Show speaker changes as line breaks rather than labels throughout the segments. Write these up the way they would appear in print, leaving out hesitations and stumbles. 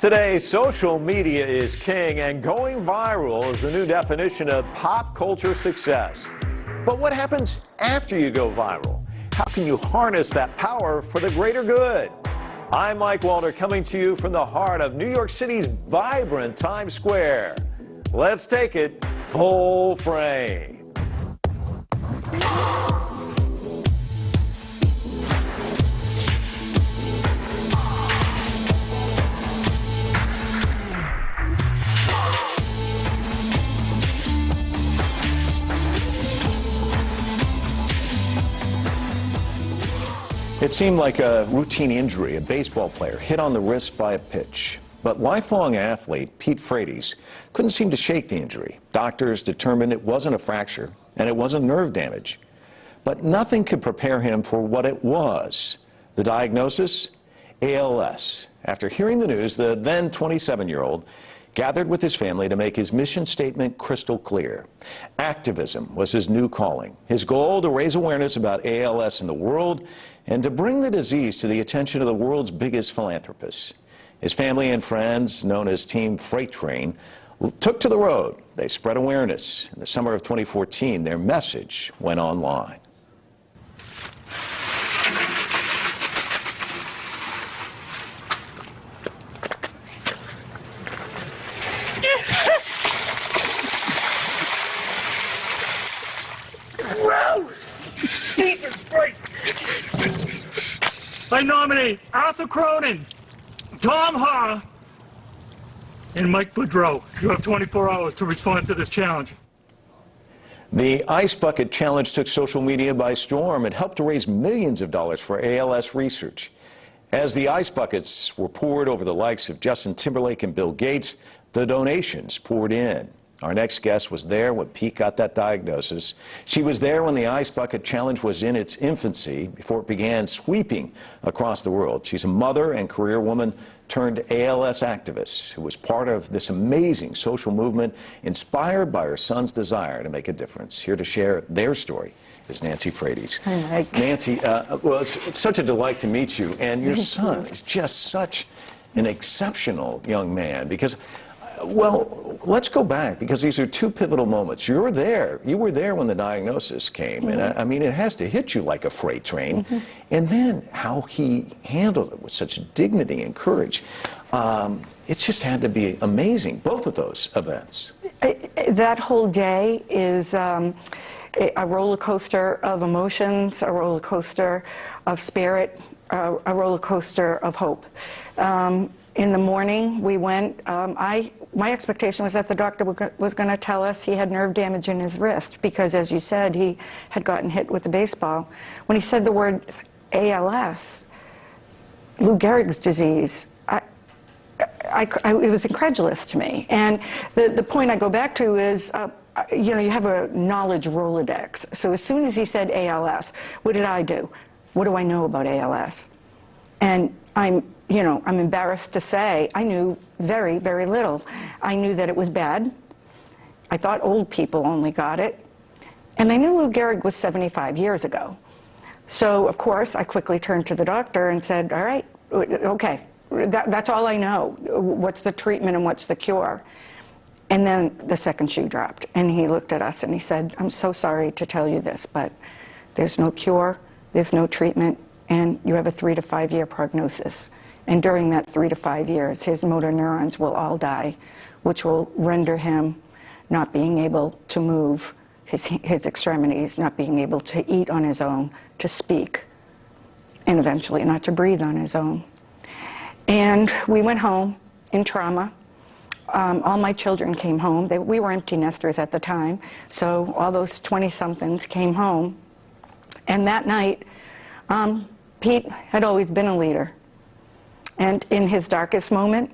Today, social media is king, and going viral is the new definition of pop culture success. But what happens after you go viral? How can you harness that power for the greater good? I'm Mike Walter, coming to you from the heart of New York City's vibrant Times Square. Let's take it full frame. It seemed like a routine injury, a baseball player hit on the wrist by a pitch. But lifelong athlete Pete Frates couldn't seem to shake the injury. Doctors determined it wasn't a fracture and it wasn't nerve damage. But nothing could prepare him for what it was. The diagnosis? ALS. After hearing the news, the then 27-year-old gathered with his family to make his mission statement crystal clear. Activism was his new calling. His goal to raise awareness about ALS in the world and to bring the disease to the attention of the world's biggest philanthropists. His family and friends, known as Team Freight Train, took to the road. They spread awareness. In the summer of 2014, their message went online.
Jesus Christ! I nominate Arthur Cronin, Tom Ha, and Mike Boudreau. You have 24 hours to respond to this challenge.
The Ice Bucket Challenge took social media by storm and helped to raise millions of dollars for ALS research. As the ice buckets were poured over the likes of Justin Timberlake and Bill Gates, the donations poured in. Our next guest was there when Pete got that diagnosis. She was there when the Ice Bucket Challenge was in its infancy, before it began sweeping across the world. She's a mother and career woman turned ALS activist who was part of this amazing social movement inspired by her son's desire to make a difference. Here to share their story is Nancy Frates.
Hi, Mike.
Nancy, well, it's such a delight to meet you. And your son is just such an exceptional young man because, well, let's go back, because these are two pivotal moments. You were there when the diagnosis came, and I mean, it has to hit you like a freight train. And then how he handled it with such dignity and courage. It just had to be amazing, both of those events.
That whole day is a roller coaster of emotions, a roller coaster of spirit, a roller coaster of hope. In the morning, we went, my expectation was that the doctor was going to tell us he had nerve damage in his wrist because, as you said, he had gotten hit with a baseball. When he said the word ALS, Lou Gehrig's disease, it was incredulous to me. And the point I go back to is, you know, you have a knowledge Rolodex. So as soon as he said ALS, what did I do? What do I know about ALS? And I'm embarrassed to say I knew very, very little. I knew that it was bad. I thought old people only got it. And I knew Lou Gehrig was 75 years ago. So, of course, I quickly turned to the doctor and said, all right, okay, that's all I know. What's the treatment and what's the cure? And then the second shoe dropped. And he looked at us and he said, I'm so sorry to tell you this, but there's no cure, there's no treatment, and you have a 3 to 5 year prognosis. And during that 3 to 5 years, his motor neurons will all die, which will render him not being able to move his extremities, not being able to eat on his own, to speak, and eventually not to breathe on his own. And we went home in trauma. All my children came home. We were empty nesters at the time, so all those 20-somethings came home. And that night, Pete had always been a leader. And in his darkest moment,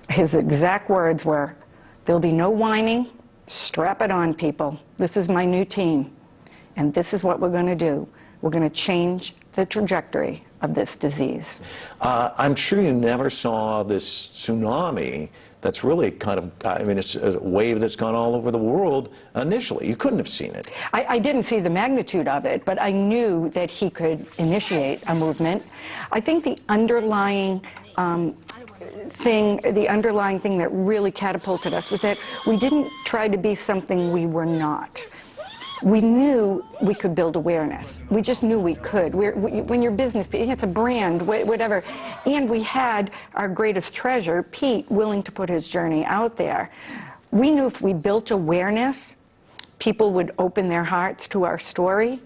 his exact words were, there'll be no whining, strap it on, people. This is my new team, and this is what we're going to do. We're going to change the trajectory of this disease.
I'm sure you never saw this tsunami that's really kind of, I mean, it's a wave that's gone all over the world initially. You couldn't have seen it.
I didn't see the magnitude of it, but I knew that he could initiate a movement. I think the underlying the underlying thing that really catapulted us was that we didn't try to be something we were not. We knew we could build awareness. We just knew we could. When you're business, it's a brand, whatever. And we had our greatest treasure, Pete, willing to put his journey out there. We knew if we built awareness, people would open their hearts to our story,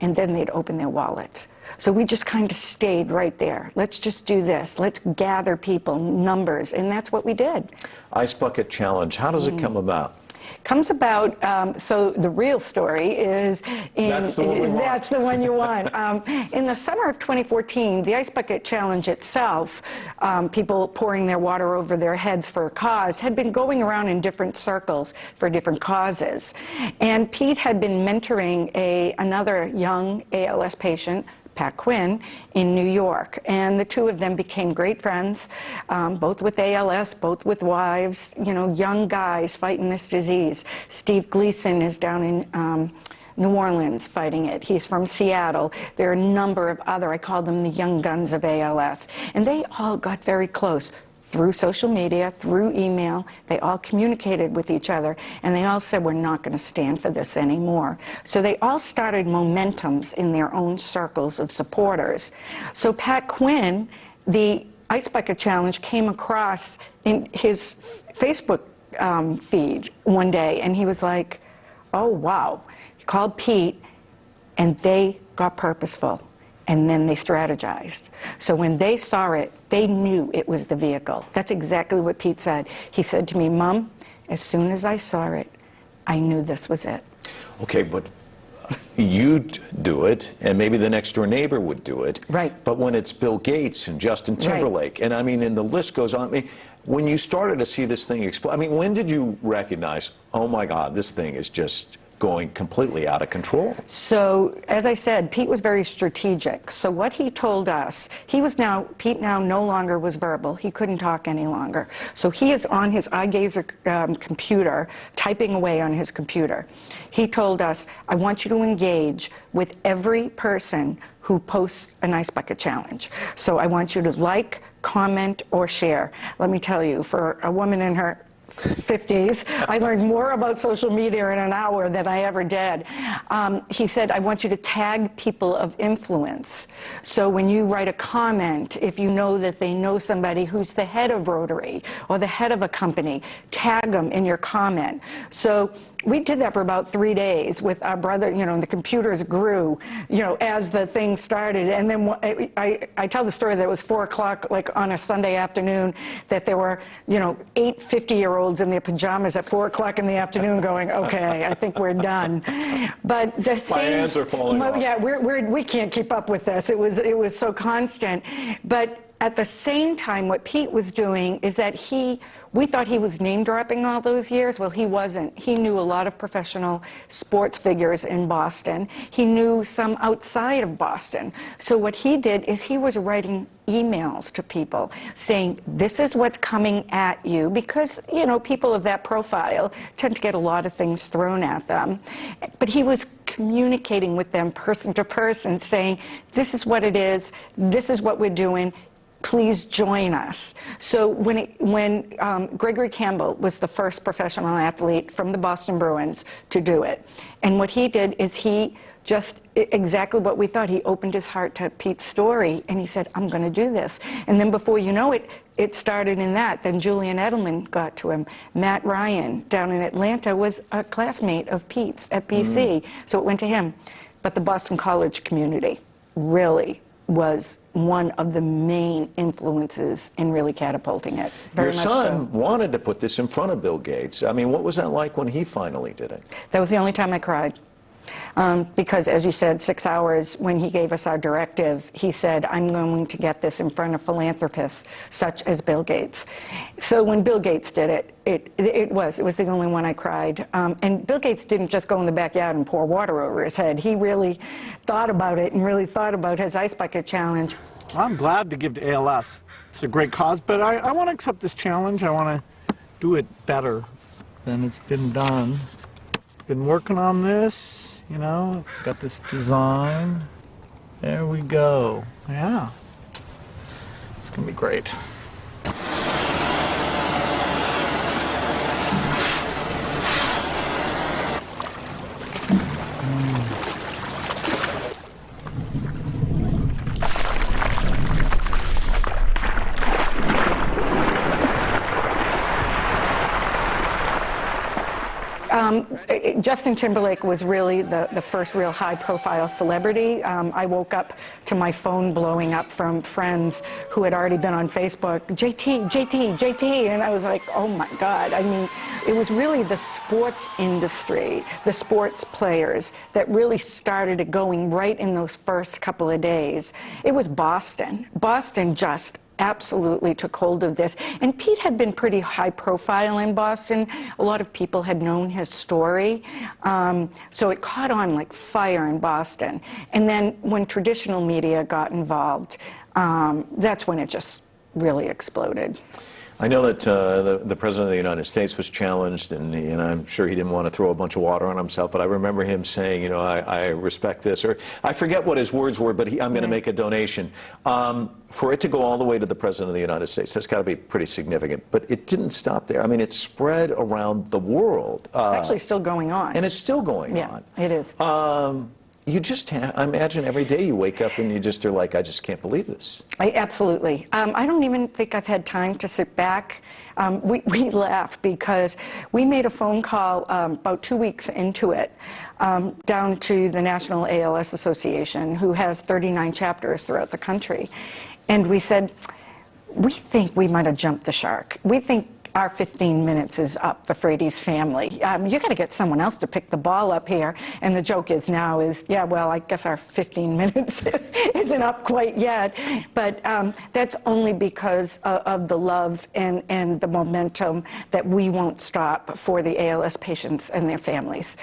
and then they'd open their wallets. So we just kind of stayed right there. Let's just do this. Let's gather people, numbers, and that's what we did.
Ice Bucket Challenge, how does it come about?
Comes about, so the real story is
That's the one we want.
That's the one you want. In the summer of 2014, the Ice Bucket Challenge itself, people pouring their water over their heads for a cause, had been going around in different circles for different causes. And Pete had been mentoring another young ALS patient, Pat Quinn, in New York. And the two of them became great friends, both with ALS, both with wives, young guys fighting this disease. Steve Gleason is down in New Orleans fighting it. He's from Seattle. There are a number of other, I call them the young guns of ALS. And they all got very close. Through social media, through email, they all communicated with each other, and they all said, we're not going to stand for this anymore. So they all started momentums in their own circles of supporters. So Pat Quinn, the Ice Bucket Challenge, came across in his Facebook feed one day, and he was like, oh, wow. He called Pete, and they got purposeful. And then they strategized. So when they saw it, they knew it was the vehicle. That's exactly what Pete said. He said to me, Mom, as soon as I saw it, I knew this was it.
Okay, but you'd do it, and maybe the next door neighbor would do it.
Right.
But when it's Bill Gates and Justin Timberlake, and and the list goes on. When you started to see this thing explode, when did you recognize, oh my God, this thing is just going completely out of control?
So, as I said, Pete was very strategic. So what he told us, Pete now no longer was verbal. He couldn't talk any longer. So he is on his eye gazer computer, typing away on his computer. He told us, I want you to engage with every person who posts an Ice Bucket Challenge. So I want you to like, comment, or share. Let me tell you, for a woman in her 50s, I learned more about social media in an hour than I ever did. He said, I want you to tag people of influence. So when you write a comment, if you know that they know somebody who's the head of Rotary or the head of a company, tag them in your comment. So we did that for about 3 days with our brother. The computers grew, as the thing started. And then I tell the story that it was 4 o'clock, like on a Sunday afternoon, that there were, 8 50-year-olds in their pajamas at 4 o'clock in the afternoon going, okay, I think we're done. But the same,
my hands are falling off.
Yeah, we can't keep up with this. It was so constant. But at the same time, what Pete was doing is that we thought he was name-dropping all those years. Well, he wasn't. He knew a lot of professional sports figures in Boston. He knew some outside of Boston. So what he did is he was writing emails to people saying, this is what's coming at you, because, people of that profile tend to get a lot of things thrown at them. But he was communicating with them person to person, saying, this is what it is, this is what we're doing, please join us. So when Gregory Campbell was the first professional athlete from the Boston Bruins to do it, and what he did is he just exactly what we thought. He opened his heart to Pete's story, and he said, I'm going to do this. And then before you know it, it started in that. Then Julian Edelman got to him. Matt Ryan down in Atlanta was a classmate of Pete's at BC, so it went to him. But the Boston College community really was one of the main influences in really catapulting it.
Your son wanted to put this in front of Bill Gates. What was that like when he finally did it?
That was the only time I cried. Because, as you said, 6 hours when he gave us our directive, he said, I'm going to get this in front of philanthropists such as Bill Gates. So when Bill Gates did it, it was the only one I cried. And Bill Gates didn't just go in the backyard and pour water over his head. He really thought about it and really thought about his Ice Bucket Challenge.
I'm glad to give to ALS. It's a great cause, but I want to accept this challenge. I want to do it better than it's been done. Been working on this, got this design. There we go. Yeah. It's going to be great.
Justin Timberlake was really the first real high-profile celebrity. I woke up to my phone blowing up from friends who had already been on Facebook, JT, JT, JT, and I was like, oh my God. I mean, it was really the sports industry, the sports players that really started it going right in those first couple of days. It was Boston. Boston just absolutely took hold of this. And Pete had been pretty high profile in Boston. A lot of people had known his story. So it caught on like fire in Boston. And then when traditional media got involved, that's when it just really exploded.
I know that the President of the United States was challenged, and I'm sure he didn't want to throw a bunch of water on himself, but I remember him saying, you know, I respect this, or I forget what his words were, but I'm going to make a donation. For it to go all the way to the President of the United States, that's got to be pretty significant. But it didn't stop there. I mean, it spread around the world.
It's actually still going on.
And it's still going on.
Yeah, it is.
You just I imagine every day you wake up and you just are like, I just can't believe this.
Absolutely. I don't even think I've had time to sit back. We laugh because we made a phone call about 2 weeks into it down to the National ALS Association, who has 39 chapters throughout the country. And we said, we think we might have jumped the shark. We think our 15 minutes is up, the Frates family. You got to get someone else to pick the ball up here. And the joke is now is, yeah, well, I guess our 15 minutes isn't up quite yet. But that's only because of the love and the momentum that we won't stop for the ALS patients and their families.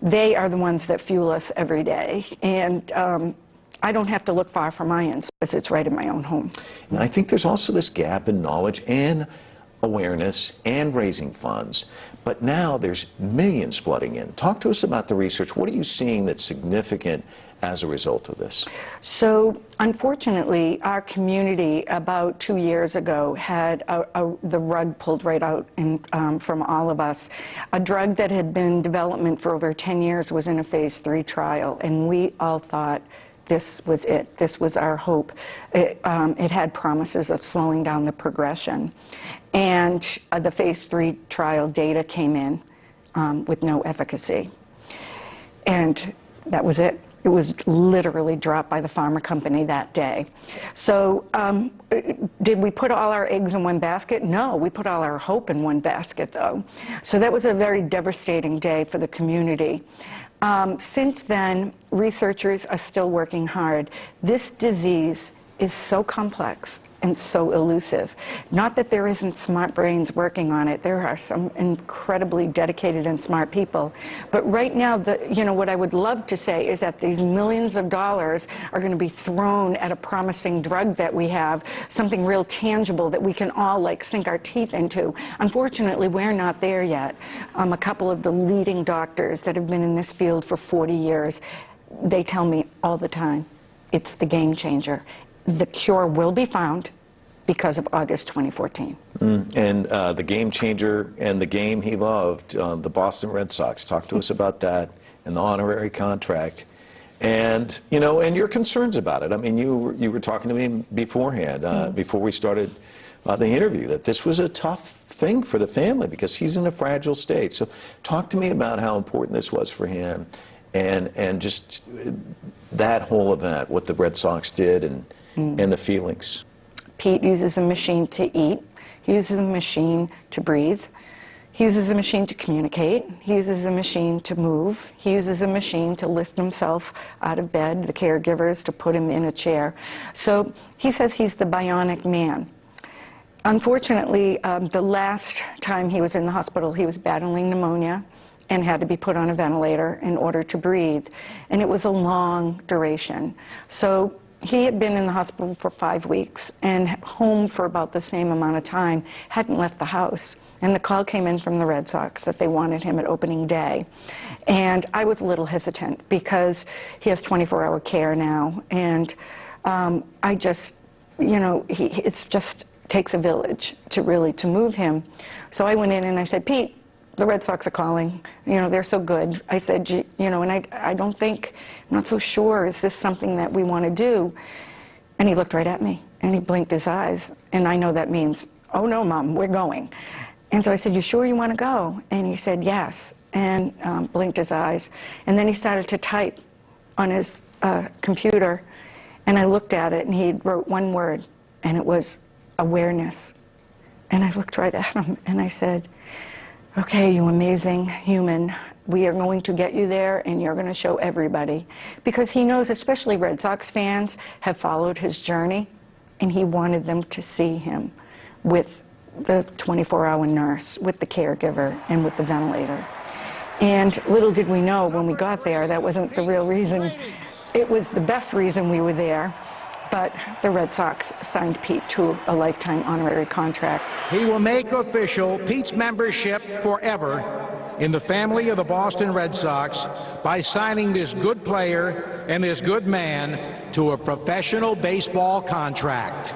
They are the ones that fuel us every day. And I don't have to look far for my answers. It's right in my own home.
And I think there's also this gap in knowledge and awareness and raising funds, but now there's millions flooding in. Talk to us about the research. What are you seeing that's significant as a result of this?
So, unfortunately, our community about 2 years ago had the rug pulled right out from all of us. A drug that had been in development for over 10 years was in a phase 3 trial, and we all thought this was it. This was our hope. It had promises of slowing down the progression. And the phase 3 trial data came in with no efficacy. And that was it. It was literally dropped by the pharma company that day. So did we put all our eggs in one basket? No, we put all our hope in one basket, though. So that was a very devastating day for the community. Since then, researchers are still working hard. This disease is so complex and so elusive. Not that there isn't smart brains working on it. There are some incredibly dedicated and smart people. But right now, what I would love to say is that these millions of dollars are going to be thrown at a promising drug that we have, something real tangible that we can all like sink our teeth into. Unfortunately, we're not there yet. A couple of the leading doctors that have been in this field for 40 years, they tell me all the time, it's the game changer. The cure will be found because of August 2014.
And the game changer and the game he loved, the Boston Red Sox. Talk to us about that and the honorary contract. And, and your concerns about it. I mean, you were talking to me beforehand, before we started the interview, that this was a tough thing for the family because he's in a fragile state. So talk to me about how important this was for him and just that whole event, what the Red Sox did and the feelings.
Pete uses a machine to eat. He uses a machine to breathe. He uses a machine to communicate. He uses a machine to move. He uses a machine to lift himself out of bed, the caregivers to put him in a chair. So he says he's the bionic man. Unfortunately, the last time he was in the hospital, he was battling pneumonia and had to be put on a ventilator in order to breathe. And it was a long duration. So he had been in the hospital for 5 weeks and home for about the same amount of time, hadn't left the house. And the call came in from the Red Sox that they wanted him at opening day. And I was a little hesitant because he has 24-hour care now. And I just, it just takes a village to move him. So I went in and I said, Pete, the Red Sox are calling, they're so good. I said, and I don't think, I'm not so sure, is this something that we want to do? And he looked right at me and he blinked his eyes. And I know that means, oh no, Mom, we're going. And so I said, "You sure you want to go?" And he said, "Yes," and blinked his eyes. And then he started to type on his computer, and I looked at it, and he wrote one word, and it was awareness. And I looked right at him, and I said, "Okay, you amazing human, we are going to get you there, and you're going to show everybody." Because he knows, especially Red Sox fans, have followed his journey, and he wanted them to see him with the 24-hour nurse, with the caregiver, and with the ventilator. And little did we know when we got there, that wasn't the real reason. It was the best reason we were there, but the Red Sox signed Pete to a lifetime honorary contract.
He will make official Pete's membership forever in the family of the Boston Red Sox by signing this good player and this good man to a professional baseball contract.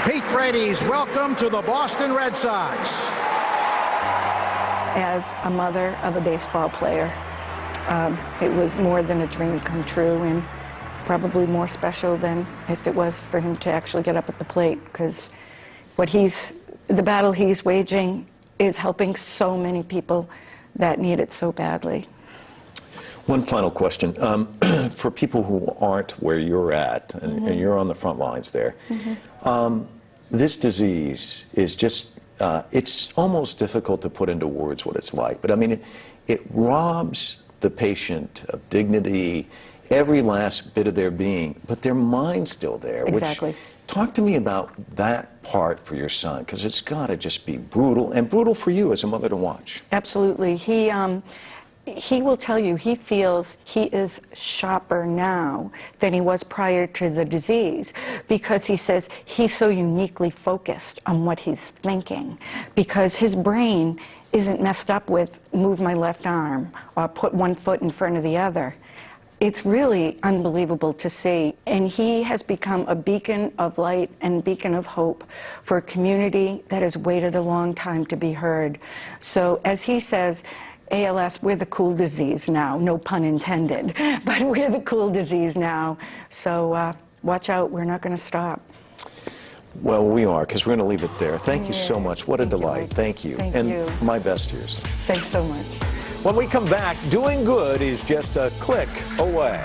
Pete Frates, welcome to the Boston Red Sox.
As a mother of a baseball player, it was more than a dream come true, and probably more special than if it was for him to actually get up at the plate, because the battle he's waging is helping so many people that need it so badly.
One final question. For people who aren't where you're at, and you're on the front lines there, this disease is just, it's almost difficult to put into words what it's like. But I mean, it robs the patient of dignity, every last bit of their being, but their mind's still there.
Exactly.
Which, talk to me about that part for your son, because it's got to just be brutal, and brutal for you as a mother to watch.
Absolutely. He will tell you he feels he is sharper now than he was prior to the disease, because he says he's so uniquely focused on what he's thinking, because his brain isn't messed up with move my left arm or put one foot in front of the other. It's really unbelievable to see, and he has become a beacon of light and beacon of hope for a community that has waited a long time to be heard. So as he says, ALS, we're the cool disease now, no pun intended, but we're the cool disease now. So watch out, we're not going to stop.
Well, we are, because we're going to leave it there. Thank you so much. What a delight. Thank you.
Thank
and
you.
My best to yours.
Thanks so much.
When we come back, doing good is just a click away.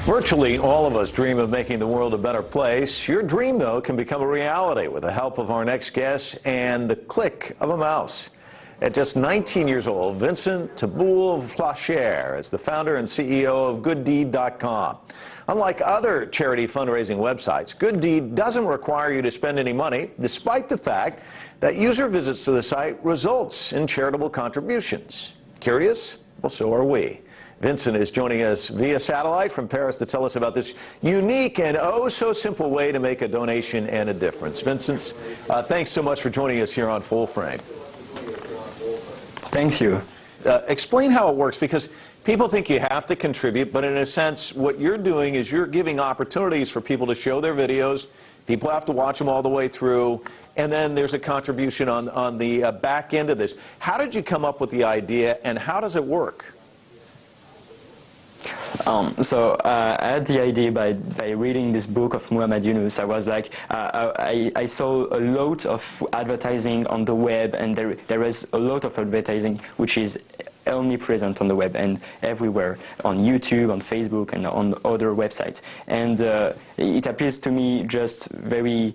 Virtually all of us dream of making the world a better place. Your dream, though, can become a reality with the help of our next guest and the click of a mouse. At just 19 years old, Vincent Taboul-Flacher is the founder and CEO of GoodDeed.com. Unlike other charity fundraising websites, Good Deed doesn't require you to spend any money, despite the fact that user visits to the site results in charitable contributions. Curious? Well, so are we. Vincent is joining us via satellite from Paris to tell us about this unique and oh-so-simple way to make a donation and a difference. Vincent, thanks so much for joining us here on Full Frame.
Thank you.
Explain how it works, because people think you have to contribute, but in a sense, what you're doing is you're giving opportunities for people to show their videos. People have to watch them all the way through, and then there's a contribution on the back end of this. How did you come up with the idea, and how does it work?
I had the idea by reading this book of Muhammad Yunus. I was like, I saw a lot of advertising on the web, and there is a lot of advertising which is omnipresent on the web and everywhere, on YouTube, on Facebook, and on other websites. And it appears to me just very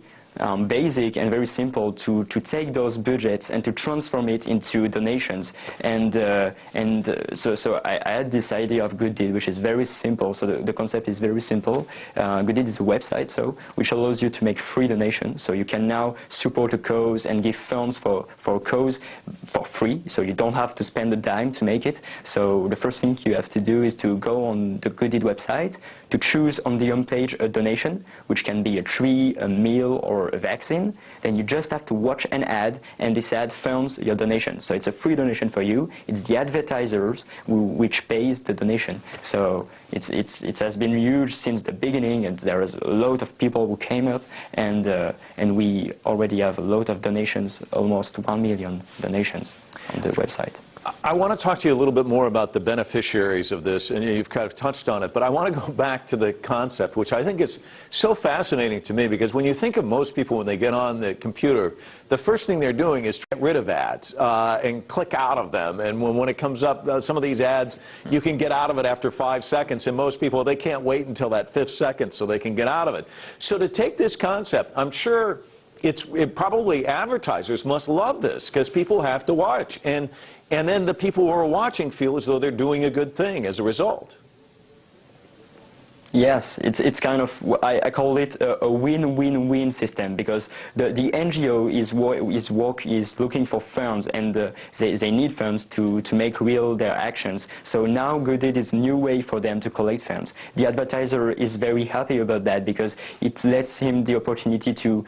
basic and very simple to take those budgets and to transform it into donations. So I had this idea of Good Deed, which is very simple. So the concept is very simple. Good Deed is a website, which allows you to make free donations. So you can now support a cause and give funds for a cause for free. So you don't have to spend a dime to make it. So the first thing you have to do is to go on the Good Deed website, to choose on the home page a donation, which can be a tree, a meal, or for a vaccine, then you just have to watch an ad, and this ad funds your donation. So it's a free donation for you. It's the advertisers which pays the donation. So it has been huge since the beginning, and there is a lot of people who came up, and we already have a lot of donations, almost 1 million donations on the website.
I want to talk to you a little bit more about the beneficiaries of this, and you've kind of touched on it, but I want to go back to the concept, which I think is so fascinating to me, because when you think of most people when they get on the computer, the first thing they're doing is get rid of ads and click out of them, and when it comes up, some of these ads, you can get out of it after 5 seconds, and most people, they can't wait until that 5th second so they can get out of it. So to take this concept, I'm sure probably advertisers must love this, because people have to watch, and then the people who are watching feel as though they're doing a good thing as a result.
Yes, it's kind of, I call it a win-win-win system, because the NGO is looking for funds, and they need funds to make real their actions. So now Good Deed is a new way for them to collect funds. The advertiser is very happy about that, because it lets him the opportunity to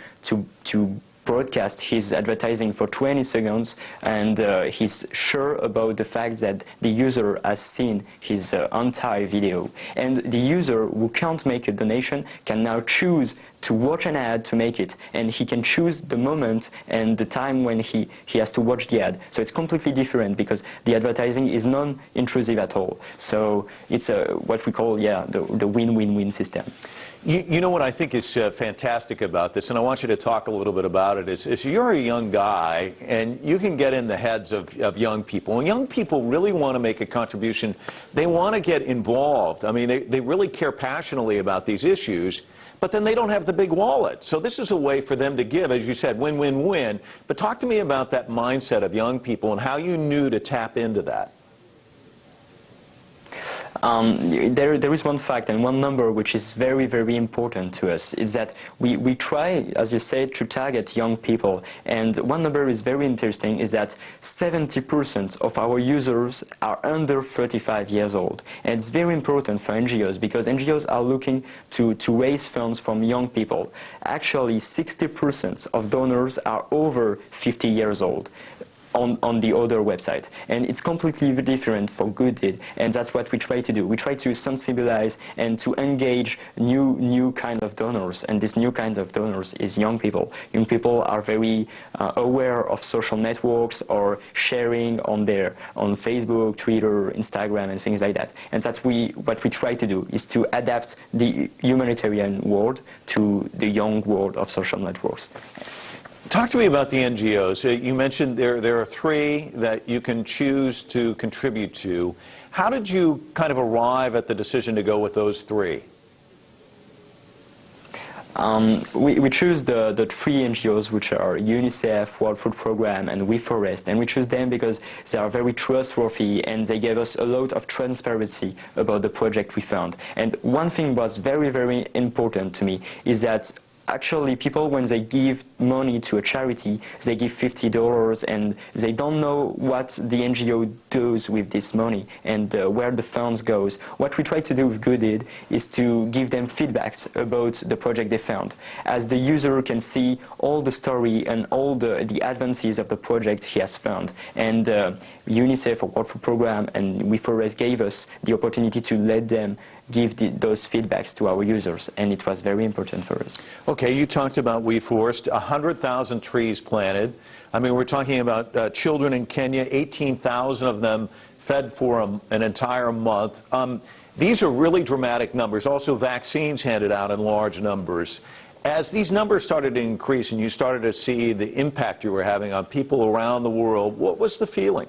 broadcast his advertising for 20 seconds, and he's sure about the fact that the user has seen his entire video. And the user who can't make a donation can now choose to watch an ad to make it, and he can choose the moment and the time when he has to watch the ad. So it's completely different, because the advertising is non-intrusive at all. So it's what we call, the win-win-win system.
You know what I think is fantastic about this, and I want you to talk a little bit about it, is you're a young guy, and you can get in the heads of young people. And young people really want to make a contribution. They want to get involved. I mean, they really care passionately about these issues, but then they don't have the big wallet. So this is a way for them to give, as you said, win-win-win. But talk to me about that mindset of young people and how you knew to tap into that.
There is one fact and one number which is very, very important to us, is that we try, as you said, to target young people, and one number is very interesting, is that 70% of our users are under 35 years old. And it's very important for NGOs, because NGOs are looking to raise funds from young people. Actually, 60% of donors are over 50 years old. On the other website, and it's completely different for Good Deed, and that's what we try to do. We try to sensibilize and to engage new kind of donors, and this new kind of donors is young people. Young people are very aware of social networks or sharing on Facebook, Twitter, Instagram, and things like that. And that's what we try to do, is to adapt the humanitarian world to the young world of social networks.
Talk to me about the NGOs. You mentioned there are 3 that you can choose to contribute to. How did you kind of arrive at the decision to go with those 3?
We choose the 3 NGOs, which are UNICEF, World Food Programme, and WeForest, and we choose them because they are very trustworthy, and they gave us a lot of transparency about the project we found. And one thing was very, very important to me, is that actually people, when they give money to a charity, they give $50, and they don't know what the NGO does with this money and where the funds goes. What we try to do with Good Deed is to give them feedbacks about the project they found, as the user can see all the story and all the advances of the project he has found. And UNICEF, or World Food Programme, and WeForest gave us the opportunity to let them give those feedbacks to our users, and it was very important for us.
Okay, you talked about WeForest, 100,000 trees planted. I mean, we're talking about children in Kenya, 18,000 of them fed for an entire month. These are really dramatic numbers. Also, vaccines handed out in large numbers. As these numbers started to increase and you started to see the impact you were having on people around the world, what was the feeling?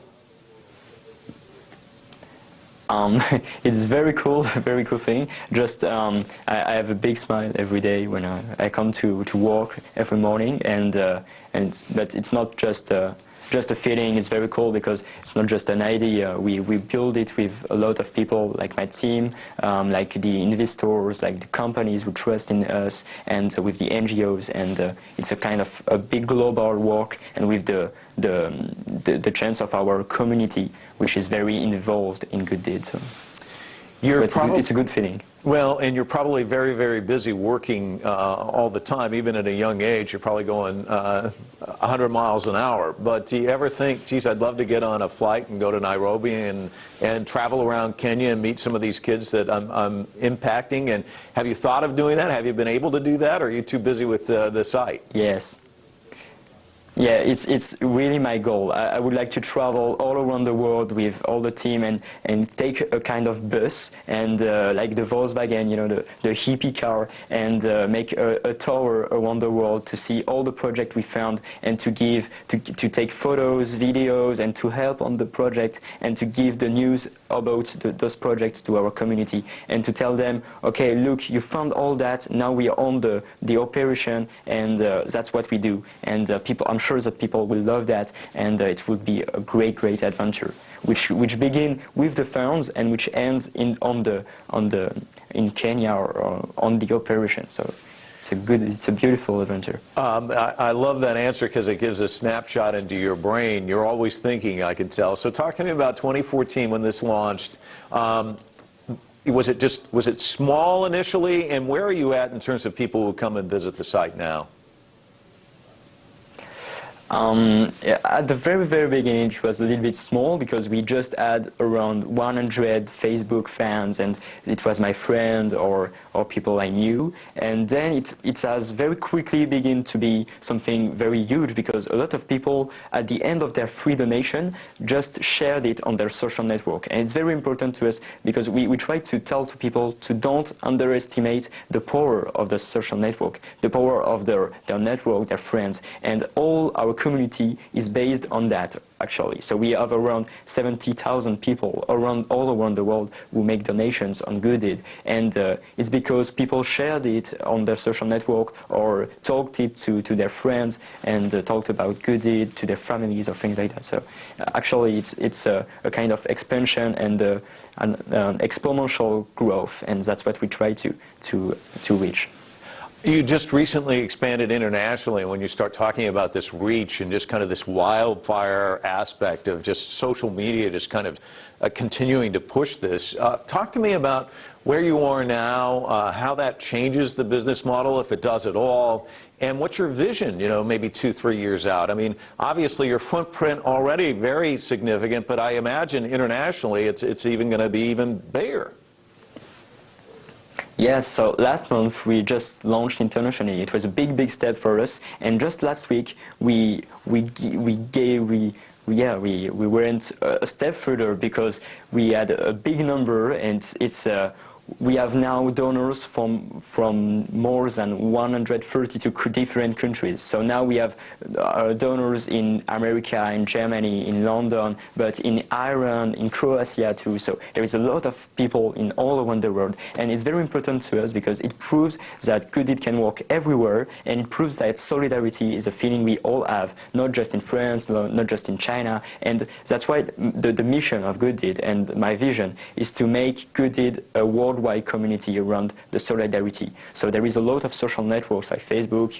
It's very cool thing. Just I have a big smile every day when I come to work every morning, but it's not just a feeling. It's very cool because it's not just an idea. We build it with a lot of people, like my team, like the investors, like the companies who trust in us, and with the NGOs, and it's a kind of a big global work, and with the chance of our community, which is very involved in Good Deed. So. It's a good feeling.
Well, and you're probably very, very busy working all the time. Even at a young age, you're probably going 100 miles an hour. But do you ever think, geez, I'd love to get on a flight and go to Nairobi and travel around Kenya and meet some of these kids that I'm impacting? And have you thought of doing that? Have you been able to do that? Or are you too busy with the site?
Yes. Yeah, it's really my goal. I would like to travel all around the world with all the team and take a kind of bus and like the Volkswagen, you know, the hippie car, and make a tour around the world to see all the projects we found and to take photos, videos, and to help on the project and to give the news about those projects to our community and to tell them, okay, look, you found all that, now we are on the operation, and that's what we do. And I'm sure that people will love that, and it would be a great adventure, which begin with the funds and which ends in Kenya or on the operation. So it's a beautiful adventure.
I love that answer because it gives a snapshot into your brain. You're always thinking, I can tell. So talk to me about 2014 when this launched. Was it small initially, and where are you at in terms of people who come and visit the site now?
At the very beginning, it was a little bit small because we just had around 100 Facebook fans, and it was my friend or people I knew. And then it has very quickly begun to be something very huge because a lot of people at the end of their free donation just shared it on their social network. And it's very important to us because we try to tell to people to don't underestimate the power of the social network, the power of their network, their friends, and all our community is based on that, actually. So we have around 70,000 people all around the world who make donations on Gooddeed, and it's because people shared it on their social network or talked it to their friends and talked about Gooddeed to their families or things like that. So actually it's a kind of expansion and an exponential growth, and that's what we try to reach.
You just recently expanded internationally. When you start talking about this reach and just kind of this wildfire aspect of just social media just kind of continuing to push this, talk to me about where you are now, how that changes the business model, if it does at all, and what's your vision, you know, maybe 2-3 years out. I mean, obviously your footprint already very significant, but I imagine internationally it's even going to be even bigger.
Yes, so last month we just launched internationally. It was a big step for us, and just last week we went a step further because we had a big number, and we have now donors from more than 132 different countries. So now we have donors in America, in Germany, in London, but in Ireland, in Croatia too. So there is a lot of people in all around the world, and it's very important to us because it proves that Gooddeed can work everywhere, and it proves that solidarity is a feeling we all have, not just in France, not just in China, and that's why the mission of Gooddeed and my vision is to make Gooddeed a worldwide community around the solidarity. So there is a lot of social networks like Facebook,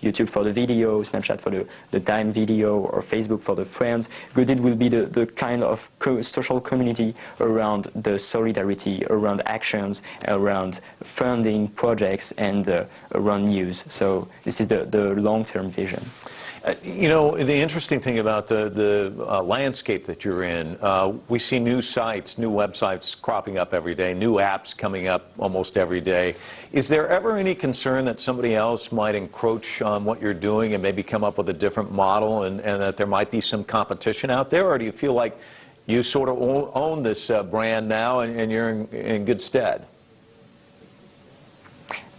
YouTube for the video, Snapchat for the time video, or Facebook for the friends. Gooddeed will be the kind of social community around the solidarity, around actions, around funding projects, and around news. So this is the long-term vision.
You know, the interesting thing about the landscape that you're in, we see new sites, new websites cropping up every day, new apps coming up almost every day. Is there ever any concern that somebody else might encroach on what you're doing and maybe come up with a different model, and that there might be some competition out there? Or do you feel like you sort of own this brand now and you're in good stead?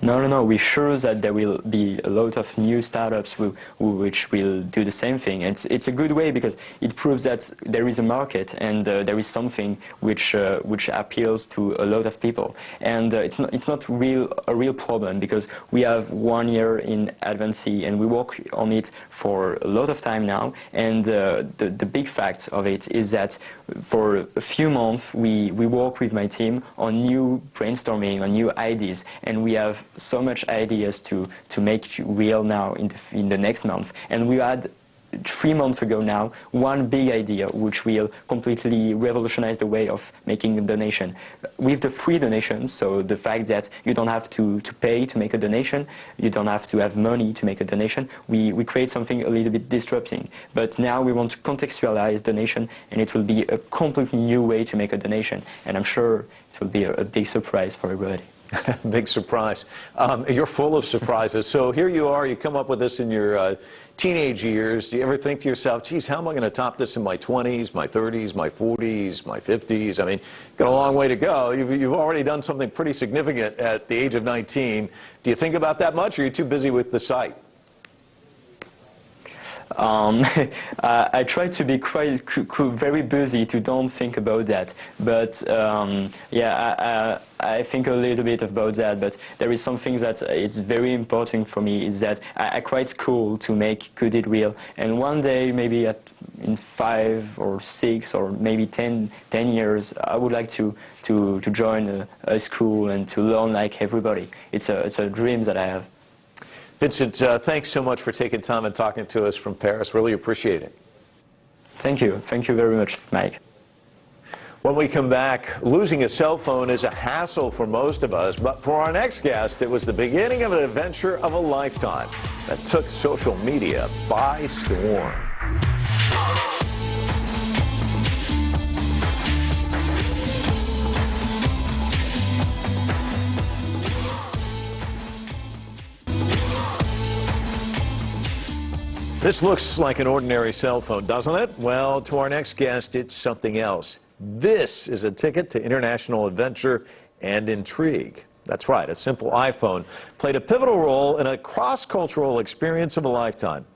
No. We're sure that there will be a lot of new startups which will do the same thing. It's a good way because it proves that there is a market and there is something which appeals to a lot of people. And it's not a real problem because we have 1 year in Advancy and we work on it for a lot of time now. And the big fact of it is that for a few months we work with my team on new brainstorming, on new ideas, and we have so much ideas to make real now in the next month. And we had 3 months ago now, one big idea which will completely revolutionize the way of making a donation. With the free donations, so the fact that you don't have to pay to make a donation, you don't have to have money to make a donation, we create something a little bit disrupting. But now we want to contextualize donation, and it will be a completely new way to make a donation. And I'm sure it will be a big surprise for everybody.
Big surprise. You're full of surprises. So here you are, you come up with this in your teenage years. Do you ever think to yourself, geez, how am I going to top this in my 20s, my 30s, my 40s, my 50s? I mean, got a long way to go. You've already done something pretty significant at the age of 19. Do you think about that much, or are you too busy with the site?
I try to be quite very busy to don't think about that, but yeah, I think a little bit about that. But there is something that it's very important for me, is that I quite cool to make Good It Real, and one day, maybe in 5 or 6 or maybe 10 years, I would like to join a school and to learn like everybody. It's a dream that I have.
Vincent, thanks so much for taking time and talking to us from Paris. Really appreciate it.
Thank you. Thank you very much, Mike.
When we come back, losing a cell phone is a hassle for most of us, but for our next guest, it was the beginning of an adventure of a lifetime that took social media by storm. This looks like an ordinary cell phone, doesn't it? Well, to our next guest, it's something else. This is a ticket to international adventure and intrigue. That's right, a simple iPhone played a pivotal role in a cross-cultural experience of a lifetime.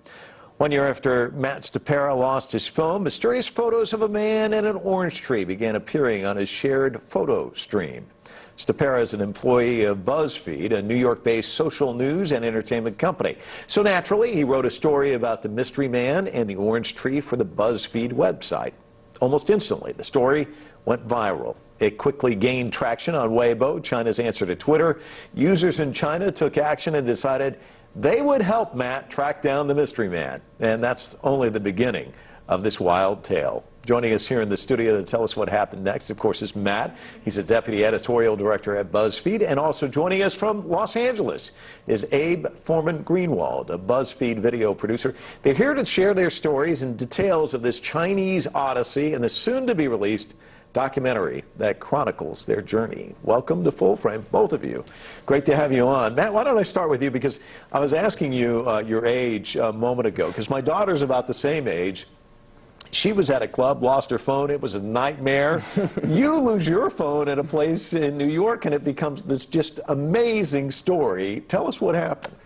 1 year after Matt Stopera lost his phone, mysterious photos of a man and an orange tree began appearing on his shared photo stream. Stopera is an employee of BuzzFeed, a New York-based social news and entertainment company. So naturally, he wrote a story about the mystery man and the orange tree for the BuzzFeed website. Almost instantly, the story went viral. It quickly gained traction on Weibo, China's answer to Twitter. Users in China took action and decided they would help Matt track down the mystery man. And that's only the beginning of this wild tale. Joining us here in the studio to tell us what happened next, of course, is Matt. He's a deputy editorial director at BuzzFeed. And also joining us from Los Angeles is Abe Foreman-Greenwald, a BuzzFeed video producer. They're here to share their stories and details of this Chinese odyssey and the soon-to-be-released documentary that chronicles their journey. Welcome to Full Frame, both of you. Great to have you on. Matt, why don't I start with you, because I was asking you your age a moment ago, because my daughter's about the same age. She was at a club, lost her phone. It was a nightmare. You lose your phone at a place in New York, and it becomes this just amazing story. Tell us what happened.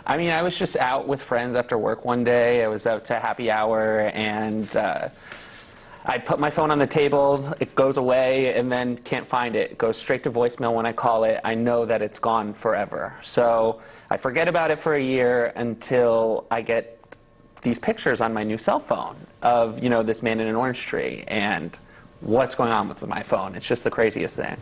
I mean, I was just out with friends after work one day. I was out to happy hour, and I put my phone on the table. It goes away, and then can't find it. It goes straight to voicemail when I call it. I know that it's gone forever. So I forget about it for a year until I get these pictures on my new cell phone of, you know, this man in an orange tree, and what's going on with my phone. It's just the craziest thing.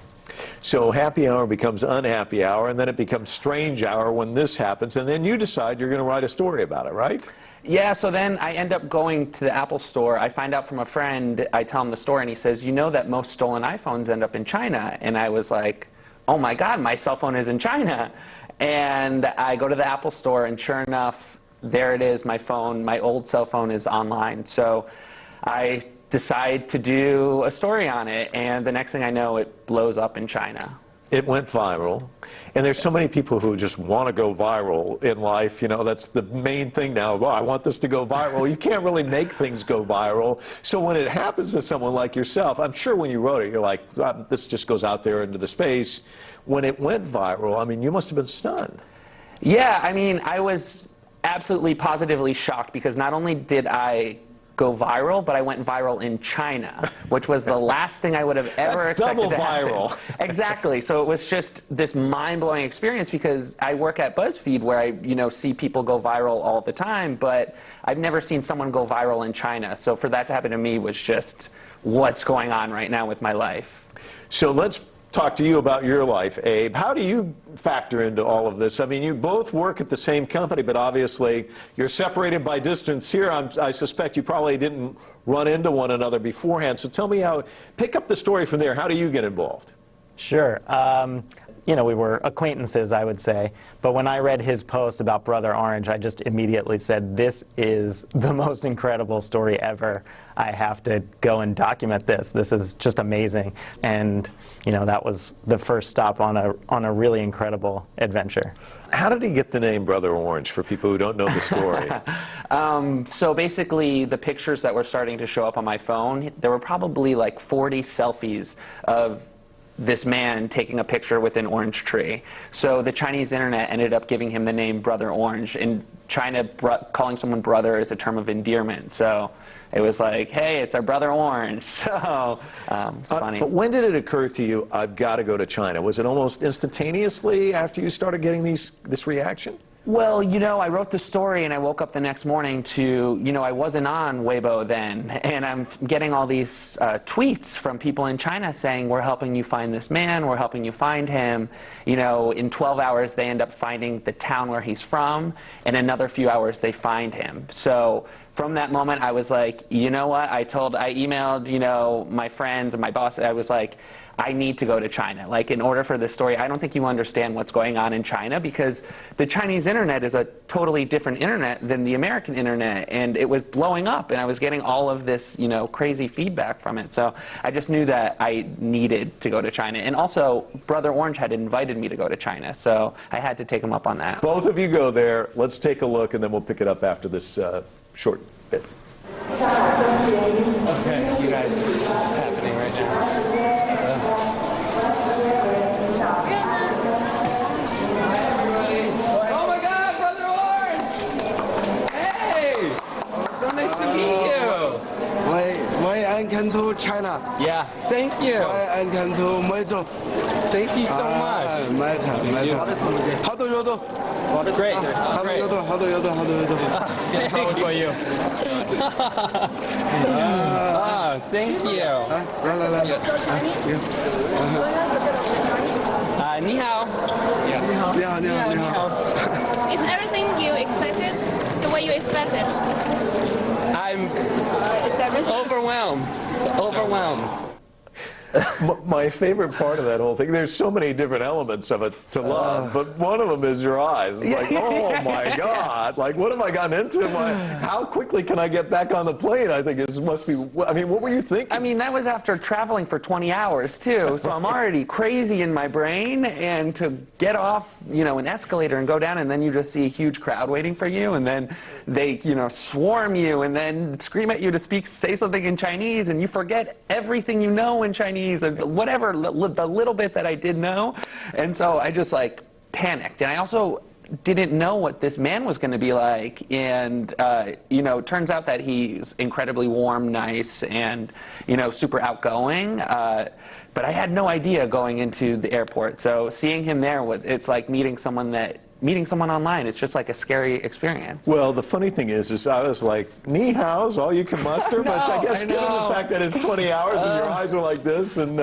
So happy hour becomes unhappy hour, and then it becomes strange hour when this happens, and then you decide you're going to write a story about it, right?
Yeah, so then I end up going to the Apple store. I find out from a friend, I tell him the story, and he says, you know that most stolen iPhones end up in China. And I was like, oh my God, my cell phone is in China. And I go to the Apple store, and sure enough, there it is, my phone, my old cell phone is online. So I decide to do a story on it, and the next thing I know, it blows up in China.
It went viral, and there's so many people who just want to go viral in life. You know, that's the main thing now. Well, I want this to go viral. You can't really make things go viral. So when it happens to someone like yourself, I'm sure when you wrote it, you're like, this just goes out there into the space. When it went viral, I mean, you must have been stunned.
Yeah, I mean, I was absolutely positively shocked, because not only did I go viral, but I went viral in China, which was the last thing I would have ever expected to happen.
Double viral.
Exactly. So it was just this mind-blowing experience, because I work at BuzzFeed, where I, you know, see people go viral all the time, but I've never seen someone go viral in China. So for that to happen to me was just, what's going on right now with my life?
So let's talk to you about your life, Abe. How do you factor into all of this? I mean, you both work at the same company, but obviously you're separated by distance here. I suspect you probably didn't run into one another beforehand. So tell me pick up the story from there. How do you get involved?
Sure. You know, we were acquaintances, I would say. But when I read his post about Brother Orange, I just immediately said, this is the most incredible story ever. I have to go and document this. This is just amazing. And, you know, that was the first stop on a really incredible adventure.
How did he get the name Brother Orange, for people who don't know the story?
So basically, the pictures that were starting to show up on my phone, there were probably like 40 selfies of this man taking a picture with an orange tree. So the Chinese internet ended up giving him the name Brother Orange. In China, calling someone brother is a term of endearment. So it was like, hey, it's our Brother Orange. So it's funny.
But when did it occur to you, I've got to go to China? Was it almost instantaneously after you started getting this reaction?
Well, you know, I wrote the story and I woke up the next morning to, you know, I wasn't on Weibo then, and I'm getting all these tweets from people in China saying, we're helping you find this man, we're helping you find him. You know, in 12 hours they end up finding the town where he's from, and another few hours they find him. So from that moment I was like, you know what, I emailed, you know, my friends and my boss, I was like, I need to go to China. Like, in order for this story, I don't think you understand what's going on in China, because the Chinese internet is a totally different internet than the American internet, and it was blowing up, and I was getting all of this, you know, crazy feedback from it. So I just knew that I needed to go to China. And also, Brother Orange had invited me to go to China, so I had to take him up on that.
Both of you go there. Let's take a look, and then we'll pick it up after this short bit.
Okay, you guys, this is happening right now. Oh my God, Brother Orange! Hey! So nice to meet you!
Why I come to China?
Yeah, thank you.
Why I come to Meizu?
Thank you so much.
Matter. How do you do?
Great.
How do you do? How do you do? How do you do?
How about you? Thank you. Ni hao.
Ni hao.
Is everything you expected the way you expected?
I'm
It's everything.
overwhelmed. Overwhelmed.
My favorite part of that whole thing, there's so many different elements of it to love, but one of them is your eyes. It's like, oh my God, like, what have I gotten into? How quickly can I get back on the plane? I think it must be, I mean, what were you thinking?
I mean, that was after traveling for 20 hours, too, so I'm already crazy in my brain, and to get off, you know, an escalator and go down, and then you just see a huge crowd waiting for you, and then they, you know, swarm you, and then scream at you to say something in Chinese, and you forget everything you know in Chinese, and whatever, the little bit that I did know, and so I just, like, panicked, and I also didn't know what this man was going to be like, and you know, it turns out that he's incredibly warm, nice, and, you know, super outgoing, but I had no idea going into the airport, so seeing him there it's like meeting someone online. It's just like a scary experience.
Well, the funny thing is I was like, ni hao's all you can muster, but I guess given the fact that it's 20 hours and your eyes are like this, and